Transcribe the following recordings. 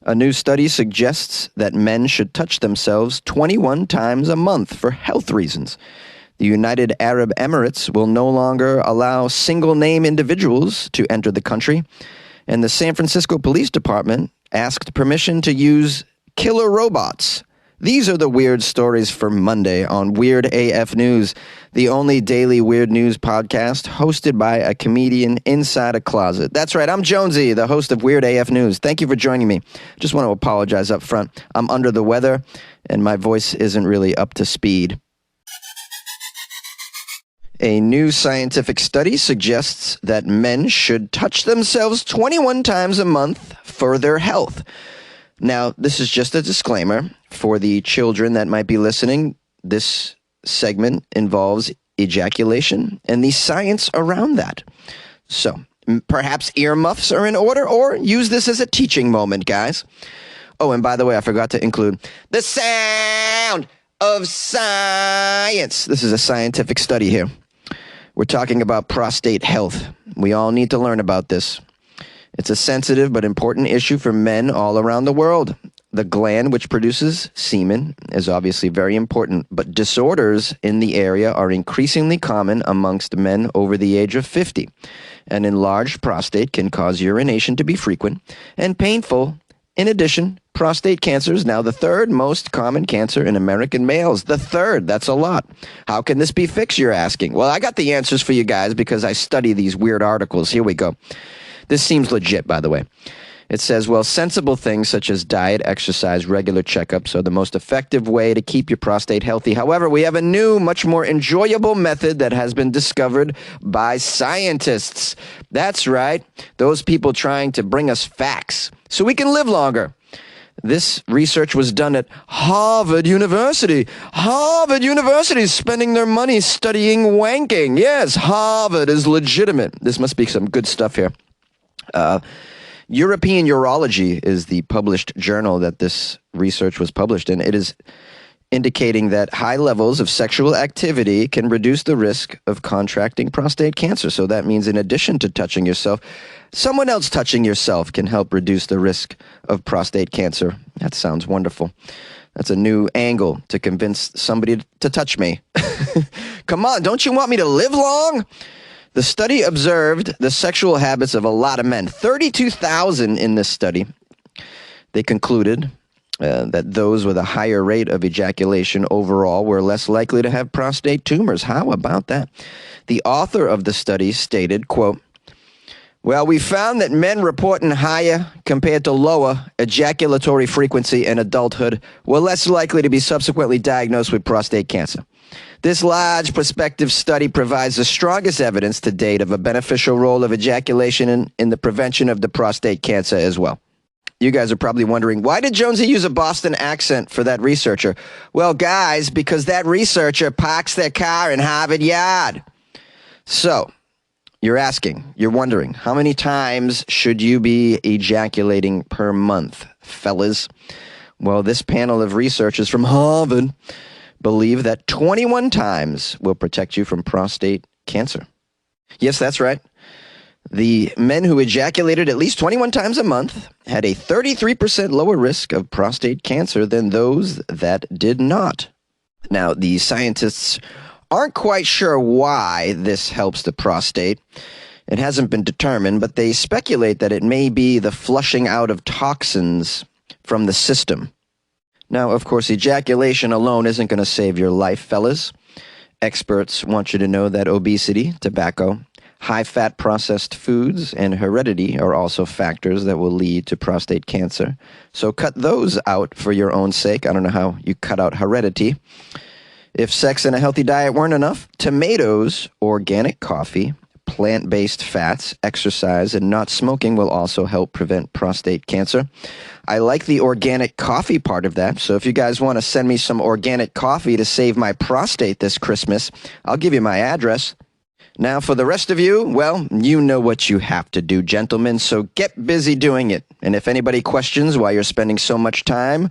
A new study suggests that men should touch themselves 21 times a month for health reasons. The United Arab Emirates will no longer allow single-name individuals to enter the country, and the San Francisco Police Department asked permission to use killer robots. These are the weird stories for Monday on Weird AF News, the only daily weird news podcast hosted by a comedian inside a closet. That's right, I'm Jonesy, the host of Weird AF News. Thank you for joining me. Just want to apologize up front. I'm under the weather, and my voice isn't really up to speed. A new scientific study suggests that men should touch themselves 21 times a month for their health. Now, this is just a disclaimer for the children that might be listening. This segment involves ejaculation and the science around that. So, perhaps earmuffs are in order, or use this as a teaching moment, guys. Oh, and by the way, I forgot to include the sound of science. This is a scientific study here. We're talking about prostate health. We all need to learn about this. It's a sensitive but important issue for men all around the world. The gland which produces semen is obviously very important, but disorders in the area are increasingly common amongst men over the age of 50. An enlarged prostate can cause urination to be frequent and painful. In addition, prostate cancer is now the third most common cancer in American males. The third, that's a lot. How can this be fixed, you're asking? Well, I got the answers for you guys because I study these weird articles. Here we go. This seems legit, by the way. It says, well, sensible things such as diet, exercise, regular checkups are the most effective way to keep your prostate healthy. However, we have a new, much more enjoyable method that has been discovered by scientists. That's right, those people trying to bring us facts so we can live longer. This research was done at Harvard University. Harvard University is spending their money studying wanking. Yes, Harvard is legitimate. This must be some good stuff here. European Urology is the published journal that this research was published in. It is indicating that high levels of sexual activity can reduce the risk of contracting prostate cancer. So that means in addition to touching yourself, someone else touching yourself can help reduce the risk of prostate cancer. That sounds wonderful. That's a new angle to convince somebody to touch me. Come on, don't you want me to live long? The study observed the sexual habits of a lot of men, 32,000 in this study. They concluded that those with a higher rate of ejaculation overall were less likely to have prostate tumors. How about that? The author of the study stated, quote, well, we found that men reporting higher compared to lower ejaculatory frequency in adulthood were less likely to be subsequently diagnosed with prostate cancer. This large prospective study provides the strongest evidence to date of a beneficial role of ejaculation in the prevention of the prostate cancer as well. You guys are probably wondering, why did Jonesy use a Boston accent for that researcher? Well, guys, because that researcher parks their car in Harvard Yard. So, you're wondering, how many times should you be ejaculating per month, fellas? Well, this panel of researchers from Harvard believe that 21 times will protect you from prostate cancer. Yes, that's right. The men who ejaculated at least 21 times a month had a 33% lower risk of prostate cancer than those that did not. Now, the scientists aren't quite sure why this helps the prostate. It hasn't been determined, but they speculate that it may be the flushing out of toxins from the system. Now, of course, ejaculation alone isn't going to save your life, fellas. Experts want you to know that obesity, tobacco, high-fat processed foods, and heredity are also factors that will lead to prostate cancer. So cut those out for your own sake. I don't know how you cut out heredity. If sex and a healthy diet weren't enough, tomatoes, organic coffee, plant-based fats, exercise, and not smoking will also help prevent prostate cancer. I like the organic coffee part of that, so if you guys want to send me some organic coffee to save my prostate this Christmas, I'll give you my address. Now, for the rest of you, well, you know what you have to do, gentlemen, so get busy doing it. And if anybody questions why you're spending so much time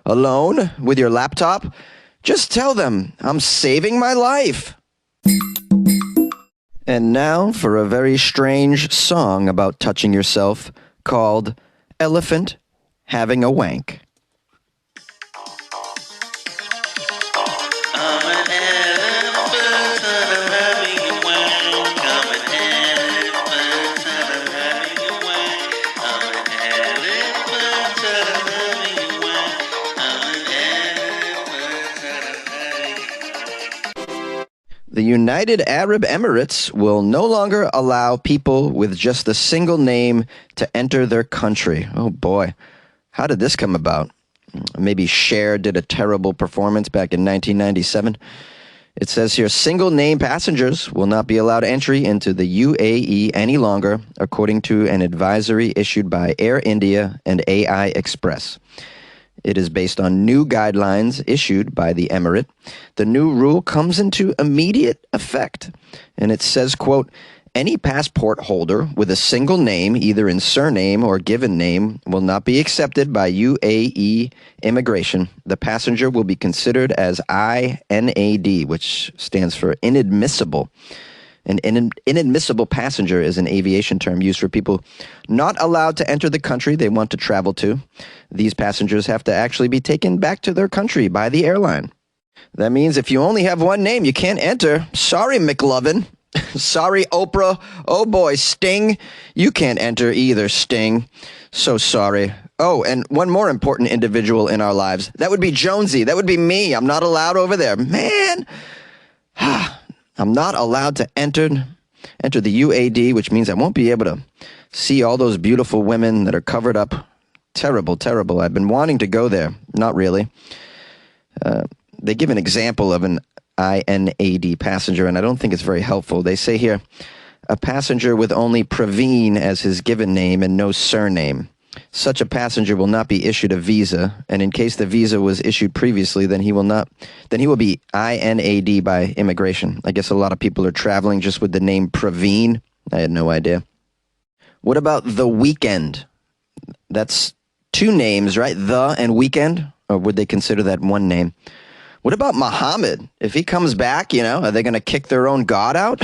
alone with your laptop, just tell them, I'm saving my life. And now for a very strange song about touching yourself called Elephant having a wank. I'm an elephant and I'm having a wank. I'm an elephant and I'm having a wank. I'm an elephant and I'm having a wank. I'm an elephant and I'm having a wank. The United Arab Emirates will no longer allow people with just a single name to enter their country. Oh boy, how did this come about? Maybe Cher did a terrible performance back in 1997. It says here, single name passengers will not be allowed entry into the UAE any longer, according to an advisory issued by Air India and AI Express. It is based on new guidelines issued by the Emirate. The new rule comes into immediate effect, and it says, quote, any passport holder with a single name, either in surname or given name, will not be accepted by UAE immigration. The passenger will be considered as INAD, which stands for inadmissible. An inadmissible passenger is an aviation term used for people not allowed to enter the country they want to travel to. These passengers have to actually be taken back to their country by the airline. That means if you only have one name, you can't enter. Sorry, McLovin. Sorry, Oprah. Oh boy, Sting. You can't enter either, Sting. So sorry. Oh, and one more important individual in our lives. That would be Jonesy. That would be me. I'm not allowed over there. Man. I'm not allowed to enter the UAD, which means I won't be able to see all those beautiful women that are covered up. Terrible, terrible. I've been wanting to go there. Not really. They give an example of an INAD passenger, and I don't think it's very helpful. They say here, a passenger with only Praveen as his given name and no surname. Such a passenger will not be issued a visa, and in case the visa was issued previously, then he will be INAD by immigration. I guess a lot of people are traveling just with the name Praveen. I had no idea. What about The Weeknd? That's two names, right? The and Weekend? Or would they consider that one name? What about Muhammad? If he comes back, are they going to kick their own God out?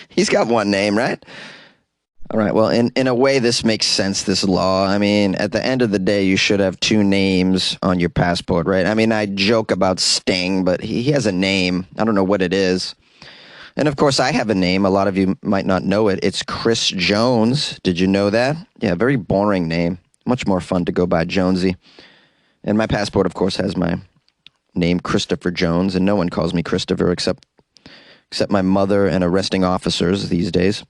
He's got one name, right? All right, well, in a way, this makes sense, this law. I mean, at the end of the day, you should have two names on your passport, right? I mean, I joke about Sting, but he has a name. I don't know what it is. And, of course, I have a name. A lot of you might not know it. It's Chris Jones. Did you know that? Yeah, very boring name. Much more fun to go by Jonesy. And my passport, of course, has my name, Christopher Jones, and no one calls me Christopher except my mother and arresting officers these days.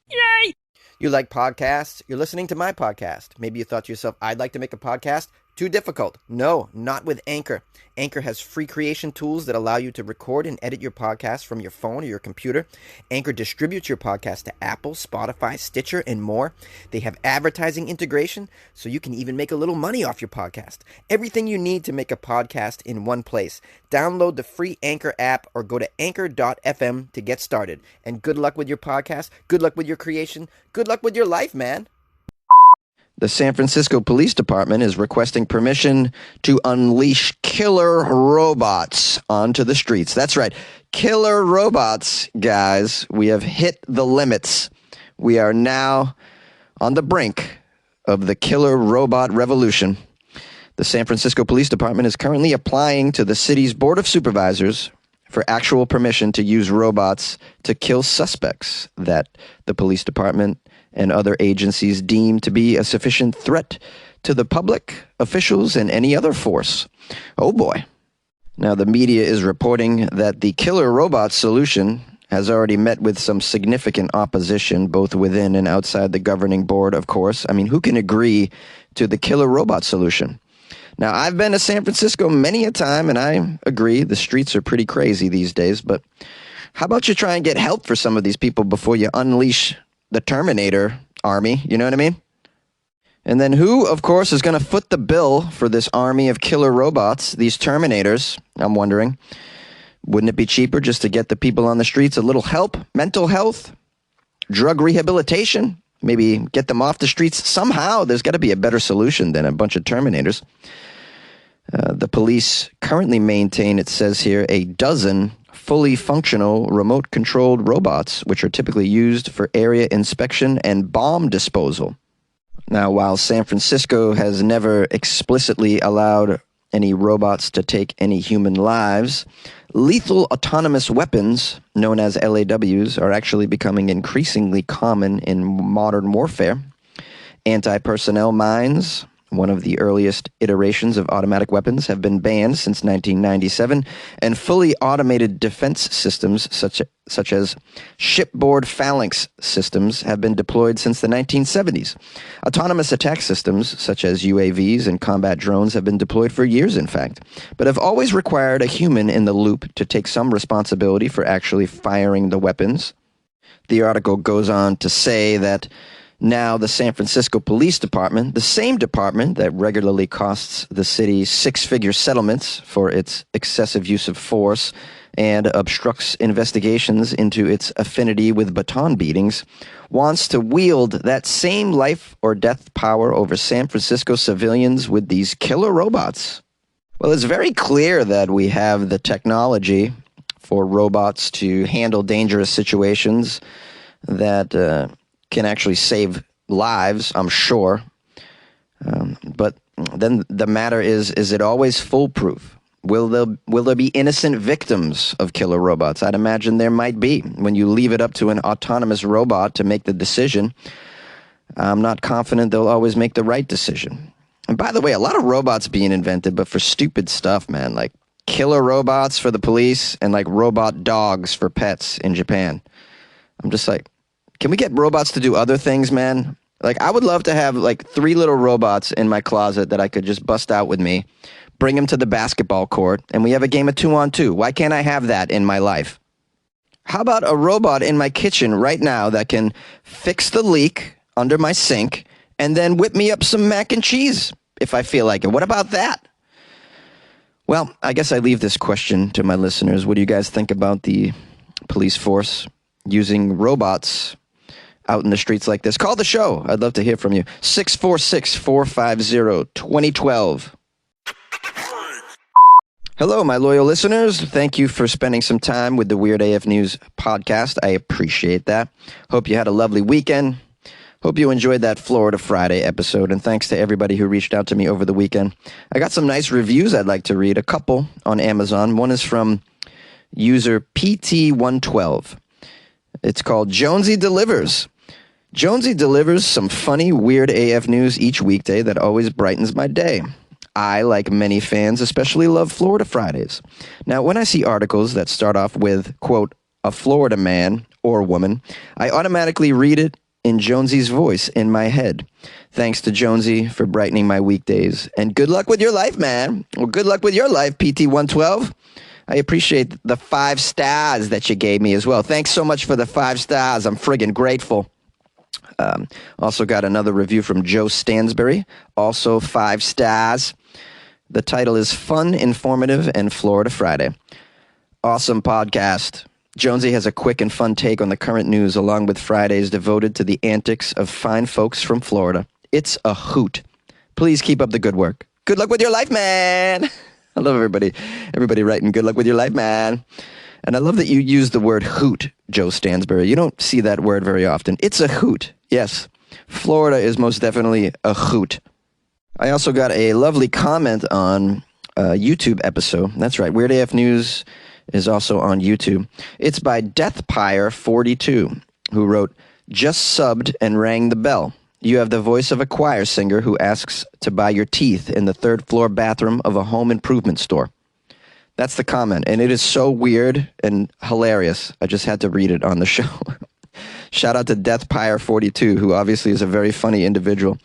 Yay! You like podcasts? You're listening to my podcast. Maybe you thought to yourself, I'd like to make a podcast. Too difficult. No, not with Anchor. Anchor has free creation tools that allow you to record and edit your podcast from your phone or your computer. Anchor distributes your podcast to Apple, Spotify, Stitcher, and more. They have advertising integration, so you can even make a little money off your podcast. Everything you need to make a podcast in one place. Download the free Anchor app or go to anchor.fm to get started. And good luck with your podcast. Good luck with your creation. Good luck with your life, man. The San Francisco Police Department is requesting permission to unleash killer robots onto the streets. That's right. Killer robots, guys. We have hit the limits. We are now on the brink of the killer robot revolution. The San Francisco Police Department is currently applying to the city's Board of Supervisors for actual permission to use robots to kill suspects that the police department and other agencies deem to be a sufficient threat to the public, officials, and any other force. Oh boy. Now, the media is reporting that the killer robot solution has already met with some significant opposition, both within and outside the governing board, of course. I mean, who can agree to the killer robot solution? Now, I've been to San Francisco many a time, and I agree the streets are pretty crazy these days, but how about you try and get help for some of these people before you unleash the Terminator army, you know what I mean? And then who, of course, is going to foot the bill for this army of killer robots, these Terminators, I'm wondering? Wouldn't it be cheaper just to get the people on the streets a little help, mental health, drug rehabilitation, maybe get them off the streets somehow? There's got to be a better solution than a bunch of Terminators. The police currently maintain, it says here, a dozen fully functional remote-controlled robots, which are typically used for area inspection and bomb disposal. Now, while San Francisco has never explicitly allowed any robots to take any human lives, lethal autonomous weapons, known as LAWs, are actually becoming increasingly common in modern warfare. Anti-personnel mines, one of the earliest iterations of automatic weapons, have been banned since 1997, and fully automated defense systems such as shipboard phalanx systems have been deployed since the 1970s. Autonomous attack systems such as UAVs and combat drones have been deployed for years, in fact, but have always required a human in the loop to take some responsibility for actually firing the weapons. The article goes on to say that now the San Francisco Police Department, the same department that regularly costs the city six-figure settlements for its excessive use of force and obstructs investigations into its affinity with baton beatings, wants to wield that same life or death power over San Francisco civilians with these killer robots. Well, it's very clear that we have the technology for robots to handle dangerous situations that can actually save lives, I'm sure. But then the matter is it always foolproof? Will there be innocent victims of killer robots? I'd imagine there might be. When you leave it up to an autonomous robot to make the decision, I'm not confident they'll always make the right decision. And by the way, a lot of robots being invented, but for stupid stuff, man, like killer robots for the police and like robot dogs for pets in Japan. I'm just like, can we get robots to do other things, man? Like, I would love to have, like, 3 little robots in my closet that I could just bust out with me, bring them to the basketball court, and we have a game of 2-on-2. Why can't I have that in my life? How about a robot in my kitchen right now that can fix the leak under my sink and then whip me up some mac and cheese if I feel like it? What about that? Well, I guess I leave this question to my listeners. What do you guys think about the police force using robots out in the streets like this? Call the show. I'd love to hear from you. 646-450-2012. Hello, my loyal listeners. Thank you for spending some time with the Weird AF News podcast. I appreciate that. Hope you had a lovely weekend. Hope you enjoyed that Florida Friday episode, and thanks to everybody who reached out to me over the weekend. I got some nice reviews I'd like to read, a couple on Amazon. One is from user PT112. It's called Jonesy Delivers. Jonesy delivers some funny, weird AF news each weekday that always brightens my day. I, like many fans, especially love Florida Fridays. Now, when I see articles that start off with, quote, a Florida man or woman, I automatically read it in Jonesy's voice in my head. Thanks to Jonesy for brightening my weekdays. And good luck with your life, man. Well, good luck with your life, PT112. I appreciate the 5 stars that you gave me as well. Thanks so much for the 5 stars. I'm friggin' grateful. Also got another review from Joe Stansbury, also 5 stars. The title is Fun, Informative, and Florida Friday. Awesome podcast. Jonesy has a quick and fun take on the current news, along with Fridays devoted to the antics of fine folks from Florida. It's a hoot. Please keep up the good work. Good luck with your life, man. I love everybody writing good luck with your life, man. And I love that you use the word hoot, Joe Stansbury. You don't see that word very often. It's a hoot. Yes, Florida is most definitely a hoot. I also got a lovely comment on a YouTube episode. That's right, Weird AF News is also on YouTube. It's by dept 42, who wrote, just subbed and rang the bell. You have the voice of a choir singer who asks to buy your teeth in the 3rd floor bathroom of a home improvement store. That's the comment, and it is so weird and hilarious. I just had to read it on the show. Shout out to dept 42, who obviously is a very funny individual.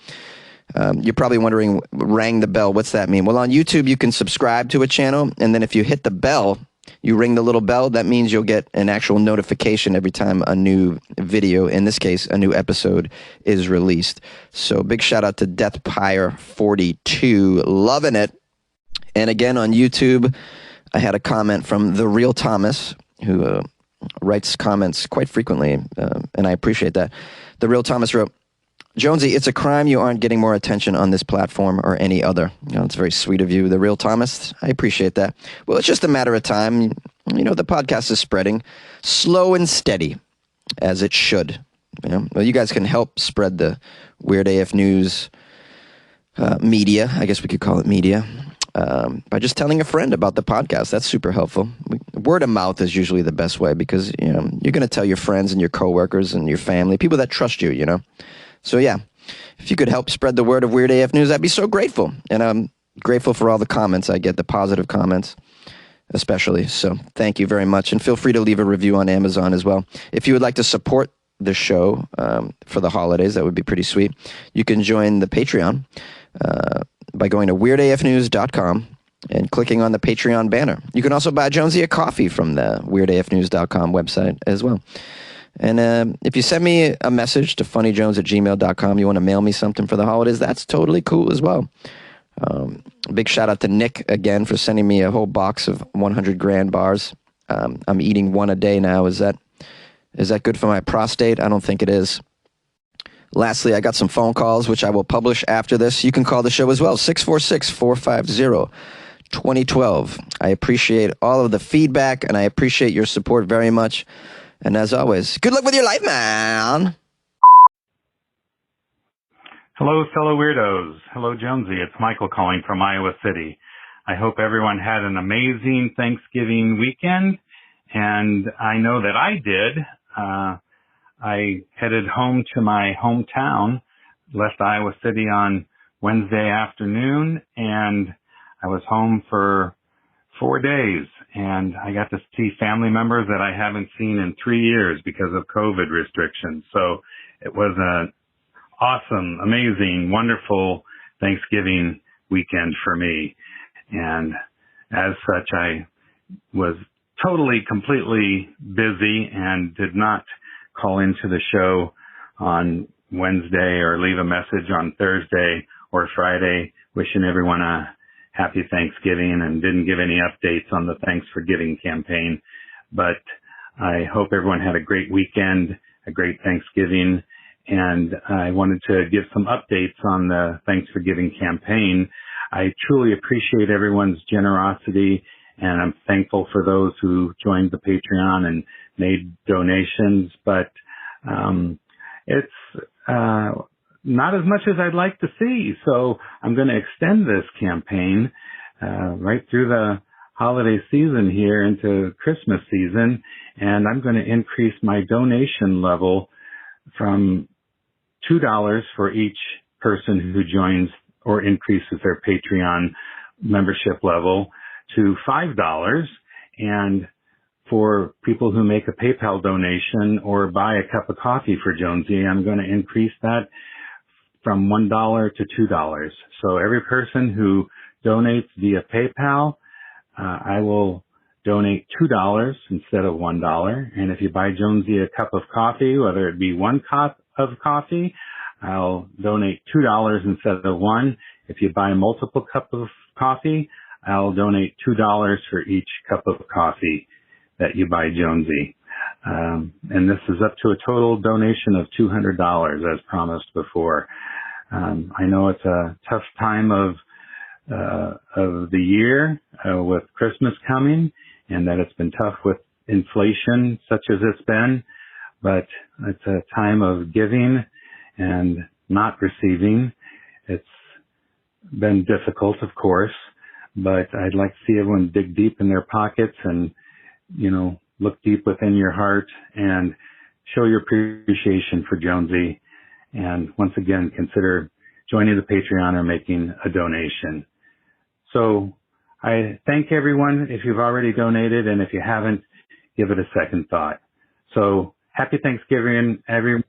You're probably wondering, rang the bell, what's that mean? Well, on YouTube, you can subscribe to a channel, and then if you hit the bell, you ring the little bell, that means you'll get an actual notification every time a new video, in this case, a new episode, is released. So big shout out to dept 42, loving it. And again, on YouTube, I had a comment from The Real Thomas, who writes comments quite frequently, and I appreciate that. The Real Thomas wrote, Jonesy, it's a crime you aren't getting more attention on this platform or any other. You know, it's very sweet of you, The Real Thomas. I appreciate that. Well, it's just a matter of time. You know, the podcast is spreading slow and steady, as it should. You know, well, you guys can help spread the Weird AF News media. I guess we could call it media. By just telling a friend about the podcast. That's super helpful. Word of mouth is usually the best way because, you know, you're going to tell your friends and your coworkers and your family, people that trust you, you know. So, yeah, if you could help spread the word of Weird AF News, I'd be so grateful. And I'm grateful for all the comments I get, the positive comments especially. So thank you very much. And feel free to leave a review on Amazon as well. If you would like to support the show for the holidays, that would be pretty sweet. You can join the Patreon by going to weirdafnews.com and clicking on the Patreon banner. You can also buy Jonesy a coffee from the weirdafnews.com website as well. And if you send me a message to funnyjones@gmail.com, you want to mail me something for the holidays, that's totally cool as well. Big shout out to Nick again for sending me a whole box of 100 grand bars. I'm eating one a day now. Is that good for my prostate? I don't think it is. Lastly, I got some phone calls, which I will publish after this. You can call the show as well, 646-450-2012. I appreciate all of the feedback, and I appreciate your support very much. And as always, good luck with your life, man. Hello, fellow weirdos. Hello, Jonesy. It's Michael calling from Iowa City. I hope everyone had an amazing Thanksgiving weekend, and I know that I did. I headed home to my hometown, left Iowa City on Wednesday afternoon, and I was home for 4 days, and I got to see family members that I haven't seen in 3 years because of COVID restrictions. So it was an awesome, amazing, wonderful Thanksgiving weekend for me. And as such, I was totally, completely busy and did not call into the show on Wednesday or leave a message on Thursday or Friday wishing everyone a happy Thanksgiving, and didn't give any updates on the Thanks for Giving campaign. But I hope everyone had a great weekend, a great Thanksgiving, and I wanted to give some updates on the Thanks for Giving campaign. I truly appreciate everyone's generosity, and I'm thankful for those who joined the Patreon and made donations, but it's not as much as I'd like to see. So I'm going to extend this campaign right through the holiday season here into Christmas season, and I'm going to increase my donation level from $2 for each person who joins or increases their Patreon membership level to $5. And for people who make a PayPal donation or buy a cup of coffee for Jonesy, I'm going to increase that from $1 to $2. So every person who donates via PayPal, I will donate $2 instead of $1. And if you buy Jonesy a cup of coffee, whether it be one cup of coffee, I'll donate $2 instead of $1. If you buy multiple cups of coffee, I'll donate $2 for each cup of coffee that you buy Jonesy. And this is up to a total donation of $200 as promised before. I know it's a tough time of the year with Christmas coming, and that it's been tough with inflation such as it's been, but it's a time of giving and not receiving. It's been difficult, of course, but I'd like to see everyone dig deep in their pockets and, you know, look deep within your heart and show your appreciation for Jonesy. And once again, consider joining the Patreon or making a donation. So I thank everyone if you've already donated, and if you haven't, give it a second thought. So happy Thanksgiving, everyone.